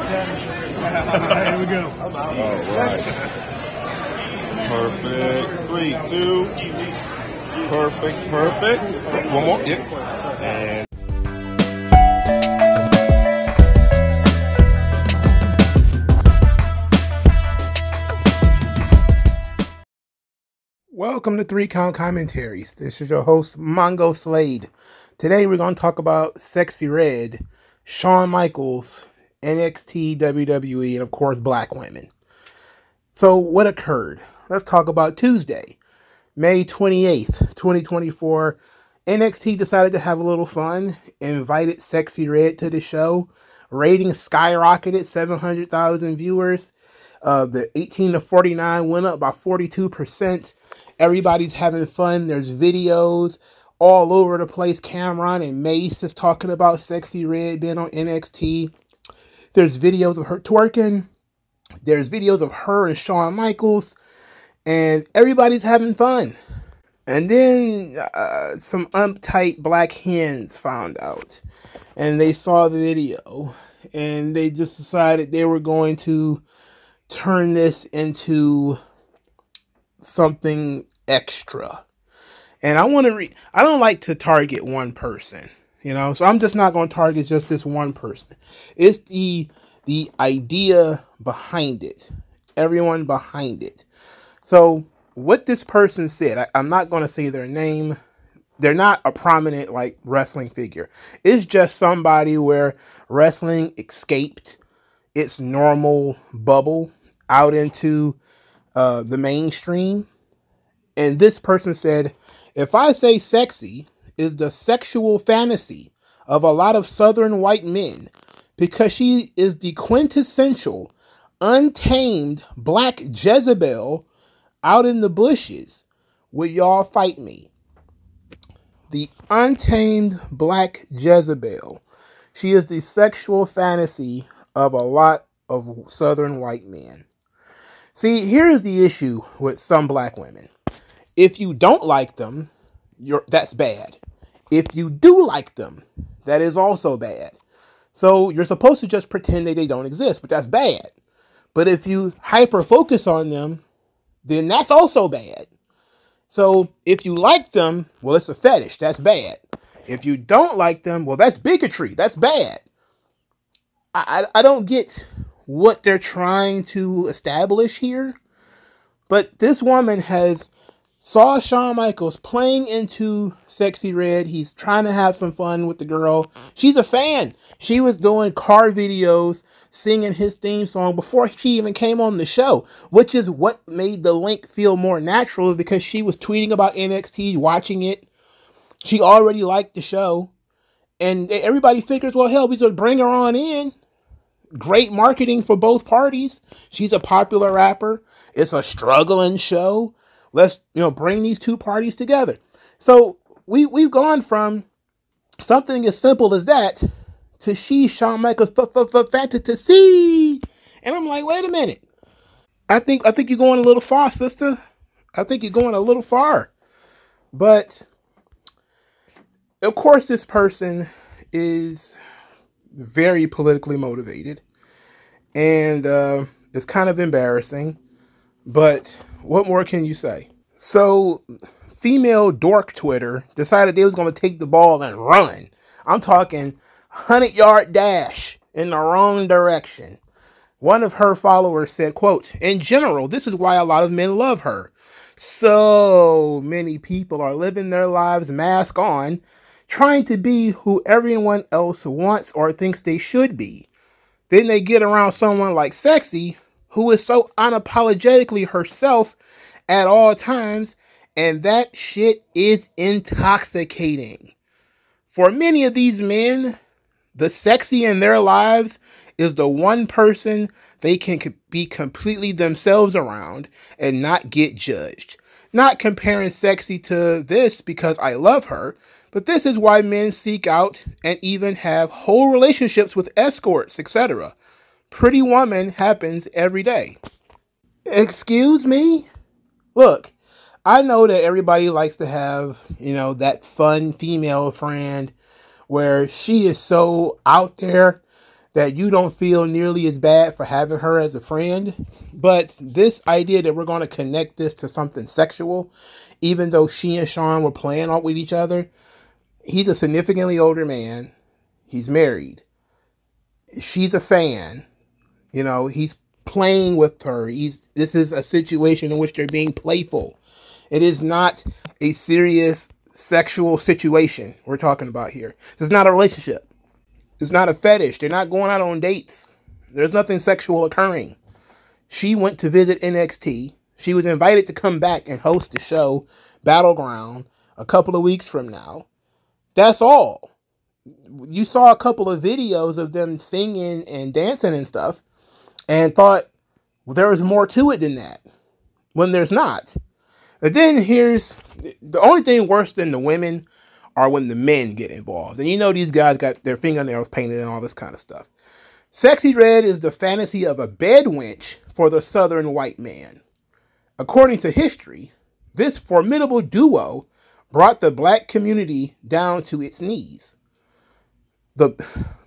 Here we go. All right. Perfect. 3, 2. Perfect. Perfect. One more. Yep. And welcome to 3 Count Commentaries. This is your host, MagMongoSlade. Today we're going to talk about Sexyy Red, Shawn Michaels, NXT, WWE, and of course black women. So what occurred? Let's talk about Tuesday, May 28th, 2024. NXT decided to have a little fun, invited Sexyy Red to the show. Ratings skyrocketed, 700,000 viewers. The 18 to 49 went up by 42%. Everybody's having fun. There's videos all over the place. Cameron and Mace is talking about Sexyy Red being on NXT. There's videos of her twerking. There's videos of her and Shawn Michaels. And everybody's having fun. And then some uptight black hens found out. And they saw the video. And they just decided they were going to turn this into something extra. And I don't like to target one person, you know, so I'm just not going to target just this one person. It's the idea behind it, everyone behind it. So what this person said, I'm not going to say their name. They're not a prominent like wrestling figure. It's just somebody where wrestling escaped its normal bubble out into the mainstream. And this person said, if I say Sexyy is the sexual fantasy of a lot of southern white men because she is the quintessential untamed black Jezebel out in the bushes, would y'all fight me? The untamed black Jezebel. She is the sexual fantasy of a lot of southern white men. See, here's the issue with some black women. If you don't like them, that's bad. If you do like them, that is also bad. So you're supposed to just pretend that they don't exist, but that's bad. But if you hyper focus on them, then that's also bad. So if you like them, well, it's a fetish. That's bad. If you don't like them, well, that's bigotry. That's bad. I don't get what they're trying to establish here. But this woman saw Shawn Michaels playing into Sexyy Red. He's trying to have some fun with the girl. She's a fan. She was doing car videos, singing his theme song before she even came on the show, which is what made the link feel more natural because she was tweeting about NXT, watching it. She already liked the show. And everybody figures, well, hell, we should bring her on in. Great marketing for both parties. She's a popular rapper. It's a struggling show. Let's, bring these two parties together. So we've gone from something as simple as that to Shawn Michaels fantasy. And I'm like, wait a minute. I think you're going a little far, sister. I think you're going a little far. But of course, this person is very politically motivated, and it's kind of embarrassing, but what more can you say? So female dork Twitter decided they was going to take the ball and run. I'm talking 100-yard dash in the wrong direction. One of her followers said, quote, in general, this is why a lot of men love her. So many people are living their lives mask on, trying to be who everyone else wants or thinks they should be. Then they get around someone like Sexyy, who is so unapologetically herself at all times, and that shit is intoxicating. For many of these men, the Sexyy in their lives is the one person they can be completely themselves around and not get judged. Not comparing Sexyy to this because I love her, but this is why men seek out and even have whole relationships with escorts, etc. Pretty woman happens every day. Excuse me? Look, I know that everybody likes to have, that fun female friend where she is so out there that you don't feel nearly as bad for having her as a friend. But this idea that we're going to connect this to something sexual, even though she and Shawn were playing out with each other, he's a significantly older man. He's married. She's a fan. You know, he's playing with her. This is a situation in which they're being playful. It is not a serious sexual situation we're talking about here. This is not a relationship. It's not a fetish. They're not going out on dates. There's nothing sexual occurring. She went to visit NXT. She was invited to come back and host the show Battleground a couple of weeks from now. That's all. You saw a couple of videos of them singing and dancing and stuff and thought, well, there was more to it than that, when there's not. But then here's the only thing worse than the women are when the men get involved. And you know these guys got their fingernails painted and all this kind of stuff. Sexyy Red is the fantasy of a bed wench for the southern white man. According to history, this formidable duo brought the black community down to its knees. The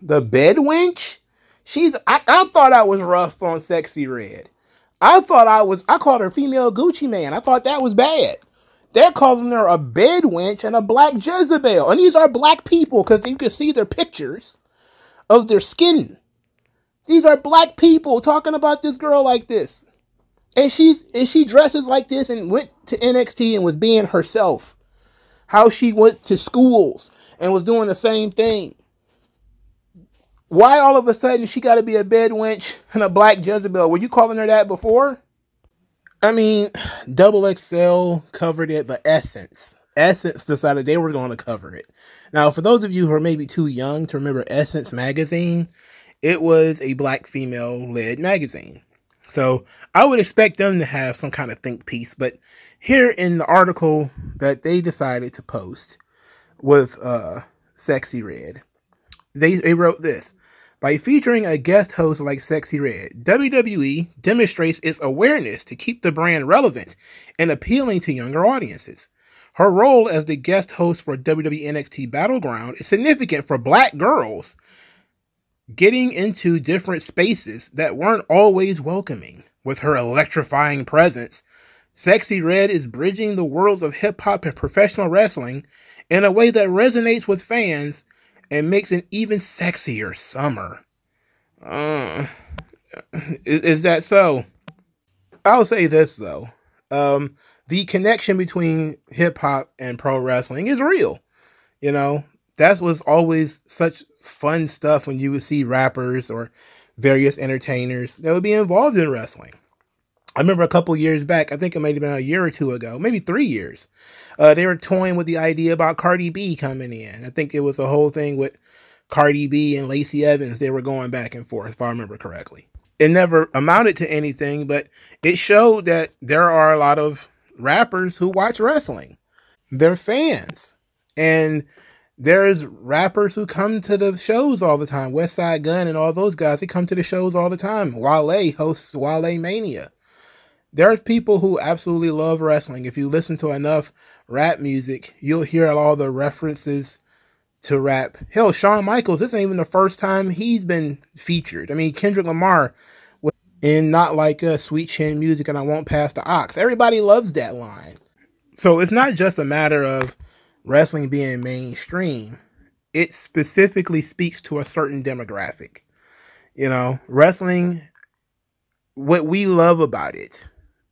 bed wench? I thought I was rough on Sexyy Red. I called her female Gucci Man. I thought that was bad. They're calling her a bed wench and a black Jezebel. And these are black people because you can see their pictures of their skin. These are black people talking about this girl like this. And she dresses like this and went to NXT and was being herself. How she went to schools and was doing the same thing. Why all of a sudden she got to be a bed wench and a black Jezebel? Were you calling her that before? I mean, Double XL covered it, but Essence decided they were going to cover it. Now, for those of you who are maybe too young to remember Essence magazine, it was a black female-led magazine. So I would expect them to have some kind of think piece. But here in the article that they decided to post with Sexyy Red, they wrote this. By featuring a guest host like Sexyy Red, WWE demonstrates its awareness to keep the brand relevant and appealing to younger audiences. Her role as the guest host for WWE NXT Battleground is significant for black girls getting into different spaces that weren't always welcoming. With her electrifying presence, Sexyy Red is bridging the worlds of hip-hop and professional wrestling in a way that resonates with fans and makes an even sexier summer. Is that so? I'll say this, though. The connection between hip-hop and pro wrestling is real. You know, that was always such fun stuff when you would see rappers or various entertainers that would be involved in wrestling. I remember a couple years back, I think it might have been a year or two ago, maybe 3 years. They were toying with the idea about Cardi B coming in. I think it was a whole thing with Cardi B and Lacey Evans. They were going back and forth, if I remember correctly. It never amounted to anything, but it showed that there are a lot of rappers who watch wrestling. They're fans. And there's rappers who come to the shows all the time. West Side Gun and all those guys, they come to the shows all the time. Wale hosts Wale Mania. There's people who absolutely love wrestling. If you listen to enough rap music, you'll hear all the references to rap. Hell, Shawn Michaels, this ain't even the first time he's been featured. I mean, Kendrick Lamar was in Not Like Us, Sweet Chin Music, and I Won't Pass the Ox. Everybody loves that line. So it's not just a matter of wrestling being mainstream. It specifically speaks to a certain demographic. You know, wrestling, what we love about it,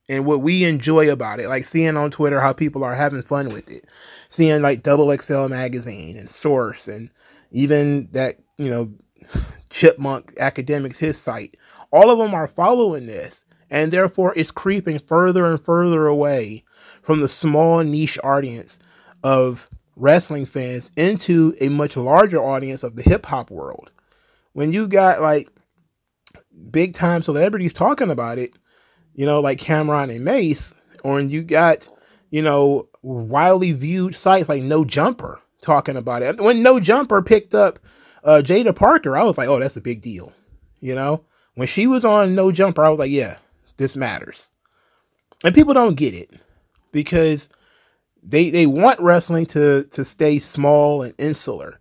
and what we enjoy about it, like seeing on Twitter how people are having fun with it. Seeing like Double XL Magazine and Source and even that, you know, Chipmunk Academics, his site. All of them are following this. And therefore it's creeping further and further away from the small niche audience of wrestling fans into a much larger audience of the hip hop world. When you got like big time celebrities talking about it, you know, like Cameron and Mace, or when you got, you know, widely viewed sites like No Jumper talking about it. When No Jumper picked up Jada Parker, I was like, oh, that's a big deal. You know, when she was on No Jumper, I was like, yeah, this matters. And people don't get it because they want wrestling to stay small and insular.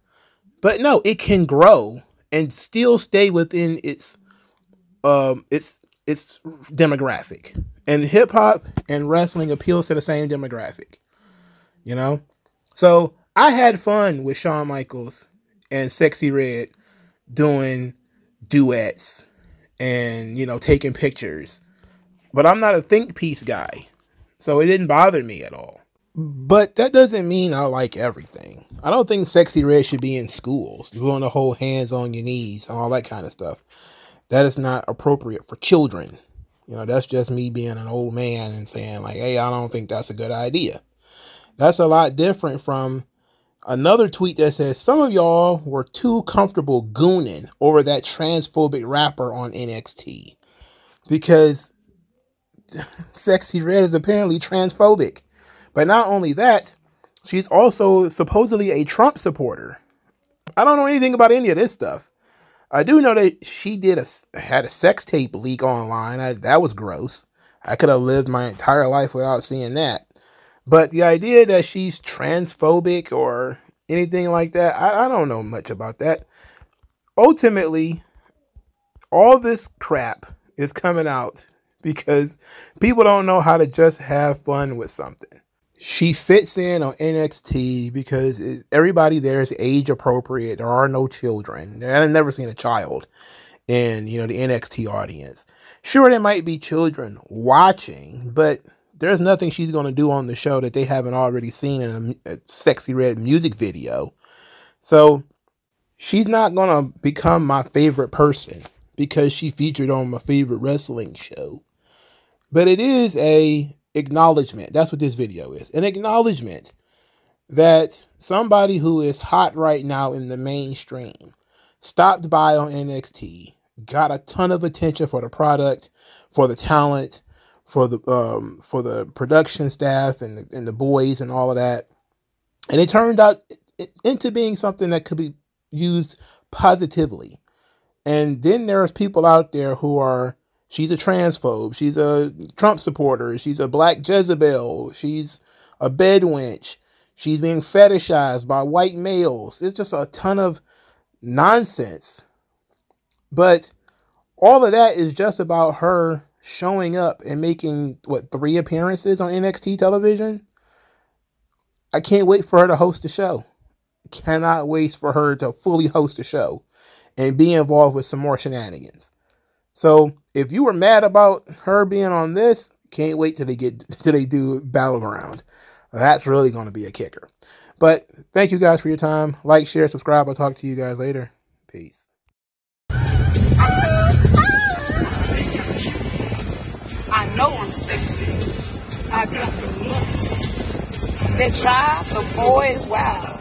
But no, it can grow and still stay within its demographic. And hip hop and wrestling appeals to the same demographic, you know? So I had fun with Shawn Michaels and Sexyy Red doing duets and, you know, taking pictures. But I'm not a think piece guy, so it didn't bother me at all. But that doesn't mean I like everything. I don't think Sexyy Red should be in schools, doing the whole hands on your knees and all that kind of stuff. That is not appropriate for children. You know, that's just me being an old man and saying like, hey, I don't think that's a good idea. That's a lot different from another tweet that says some of y'all were too comfortable gooning over that transphobic rapper on NXT because Sexyy Red is apparently transphobic. But not only that, she's also supposedly a Trump supporter. I don't know anything about any of this stuff. I do know that she had a sex tape leak online. That was gross. I could have lived my entire life without seeing that. But the idea that she's transphobic or anything like that, I don't know much about that. Ultimately, all this crap is coming out because people don't know how to just have fun with something. She fits in on NXT because everybody there is age appropriate. There are no children. I've never seen a child in, you know, the NXT audience. Sure, there might be children watching, but there's nothing she's going to do on the show that they haven't already seen in a Sexyy Red music video. So she's not going to become my favorite person because she featured on my favorite wrestling show. But it is a acknowledgement. That's what this video is. An acknowledgement that somebody who is hot right now in the mainstream stopped by on NXT, got a ton of attention for the product, for the talent, for the production staff and the boys and all of that. And it turned out into being something that could be used positively. And then there's people out there who are, she's a transphobe, she's a Trump supporter, she's a black Jezebel, she's a bed wench, she's being fetishized by white males. It's just a ton of nonsense. But all of that is just about her showing up and making, 3 appearances on NXT television? I can't wait for her to host the show. Cannot wait for her to fully host the show and be involved with some more shenanigans. So if you were mad about her being on this, can't wait till they do Battleground. That's really going to be a kicker. But thank you guys for your time. Like, share, subscribe. I'll talk to you guys later. Peace. I know I'm sexy. I got the look. They try, the boys, wow.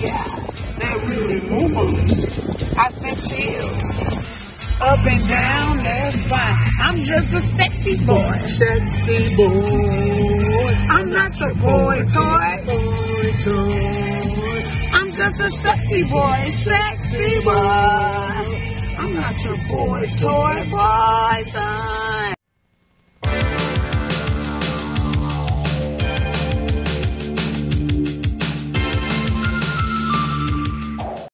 Yeah, they're really moving. I said chill. Up and down, that's fine. I'm just a sexy boy. Sexy boy. I'm not your boy toy. Boy toy. I'm just a sexy boy. Sexy boy. I'm not your boy toy.